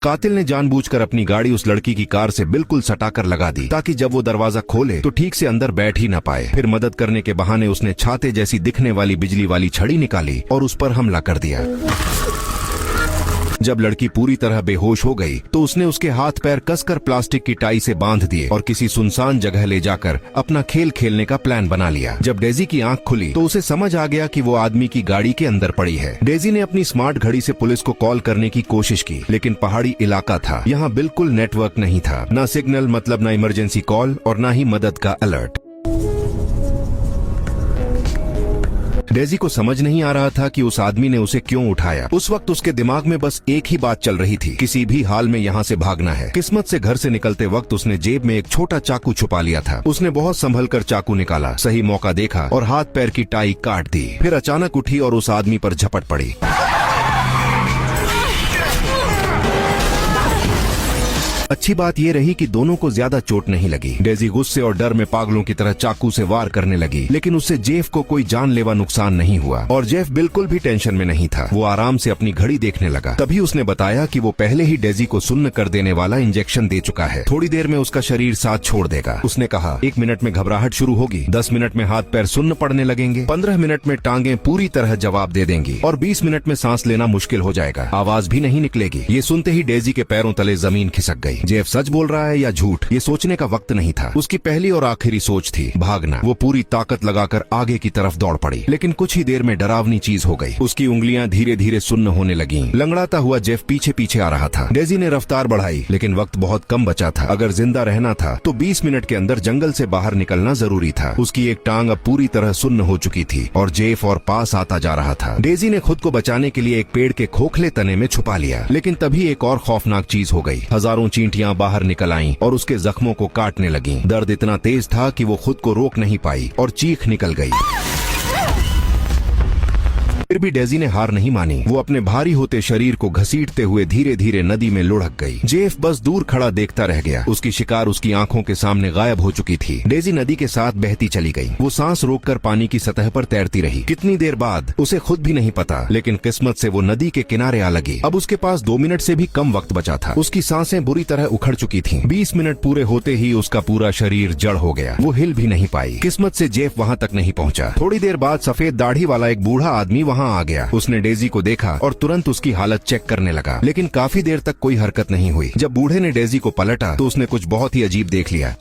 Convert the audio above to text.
कातिल ने जानबूझकर अपनी गाड़ी उस लड़की की कार से बिल्कुल सटाकर लगा दी ताकि जब वो दरवाजा खोले तो ठीक से अंदर बैठ ही न पाए। फिर मदद करने के बहाने उसने छाते जैसी दिखने वाली बिजली वाली छड़ी निकाली और उस पर हमला कर दिया। जब लड़की पूरी तरह बेहोश हो गई तो उसने उसके हाथ पैर कसकर प्लास्टिक की टाई से बांध दिए और किसी सुनसान जगह ले जाकर अपना खेल खेलने का प्लान बना लिया। जब डेजी की आंख खुली तो उसे समझ आ गया कि वो आदमी की गाड़ी के अंदर पड़ी है। डेजी ने अपनी स्मार्ट घड़ी से पुलिस को कॉल करने की कोशिश की, लेकिन पहाड़ी इलाका था, यहाँ बिल्कुल नेटवर्क नहीं था, न सिग्नल मतलब न इमरजेंसी कॉल और न ही मदद का अलर्ट। डेजी को समझ नहीं आ रहा था कि उस आदमी ने उसे क्यों उठाया। उस वक्त उसके दिमाग में बस एक ही बात चल रही थी, किसी भी हाल में यहाँ से भागना है। किस्मत से घर से निकलते वक्त उसने जेब में एक छोटा चाकू छुपा लिया था। उसने बहुत संभल कर चाकू निकाला, सही मौका देखा और हाथ पैर की टाई काट दी। फिर अचानक उठी और उस आदमी पर झपट पड़ी। अच्छी बात ये रही कि दोनों को ज्यादा चोट नहीं लगी। डेजी गुस्से और डर में पागलों की तरह चाकू से वार करने लगी, लेकिन उससे जेफ को कोई जानलेवा नुकसान नहीं हुआ और जेफ बिल्कुल भी टेंशन में नहीं था। वो आराम से अपनी घड़ी देखने लगा। तभी उसने बताया कि वो पहले ही डेजी को सुन्न कर देने वाला इंजेक्शन दे चुका है। थोड़ी देर में उसका शरीर साथ छोड़ देगा। उसने कहा 1 मिनट में घबराहट शुरू होगी, 10 मिनट में हाथ पैर सुन्न पड़ने लगेंगे, 15 मिनट में टांगे पूरी तरह जवाब दे देंगी और 20 मिनट में सांस लेना मुश्किल हो जाएगा, आवाज भी नहीं निकलेगी। ये सुनते ही डेजी के पैरों तले जमीन खिसक गई। जेफ सच बोल रहा है या झूठ, ये सोचने का वक्त नहीं था। उसकी पहली और आखिरी सोच थी भागना। वो पूरी ताकत लगाकर आगे की तरफ दौड़ पड़ी, लेकिन कुछ ही देर में डरावनी चीज हो गई। उसकी उंगलियां धीरे धीरे सुन्न होने लगीं। लंगड़ाता हुआ जेफ पीछे पीछे आ रहा था। डेजी ने रफ्तार बढ़ाई, लेकिन वक्त बहुत कम बचा था। अगर जिंदा रहना था तो 20 मिनट के अंदर जंगल से बाहर निकलना जरूरी था। उसकी एक टांग अब पूरी तरह सुन्न हो चुकी थी और जेफ और पास आता जा रहा था। डेजी ने खुद को बचाने के लिए एक पेड़ के खोखले तने में छुपा लिया, लेकिन तभी एक और खौफनाक चीज हो गई। हजारों चींटियां बाहर निकल आईं और उसके जख्मों को काटने लगीं। दर्द इतना तेज था कि वो खुद को रोक नहीं पाई और चीख निकल गई। फिर भी डेजी ने हार नहीं मानी। वो अपने भारी होते शरीर को घसीटते हुए धीरे धीरे नदी में लुढ़क गई। जेफ बस दूर खड़ा देखता रह गया। उसकी शिकार उसकी आंखों के सामने गायब हो चुकी थी। डेजी नदी के साथ बहती चली गई। वो सांस रोककर पानी की सतह पर तैरती रही। कितनी देर बाद उसे खुद भी नहीं पता, लेकिन किस्मत से वो नदी के किनारे आ लगी। अब उसके पास 2 मिनट से भी कम वक्त बचा था। उसकी सांसें बुरी तरह उखड़ चुकी थीं। 20 मिनट पूरे होते ही उसका पूरा शरीर जड़ हो गया। वो हिल भी नहीं पाई। किस्मत से जेफ वहाँ तक नहीं पहुँचा। थोड़ी देर बाद सफेद दाढ़ी वाला एक बूढ़ा आदमी वहाँ आ गया। उसने डेजी को देखा और तुरंत उसकी हालत चेक करने लगा, लेकिन काफी देर तक कोई हरकत नहीं हुई। जब बूढ़े ने डेजी को पलटा तो उसने कुछ बहुत ही अजीब देख लिया।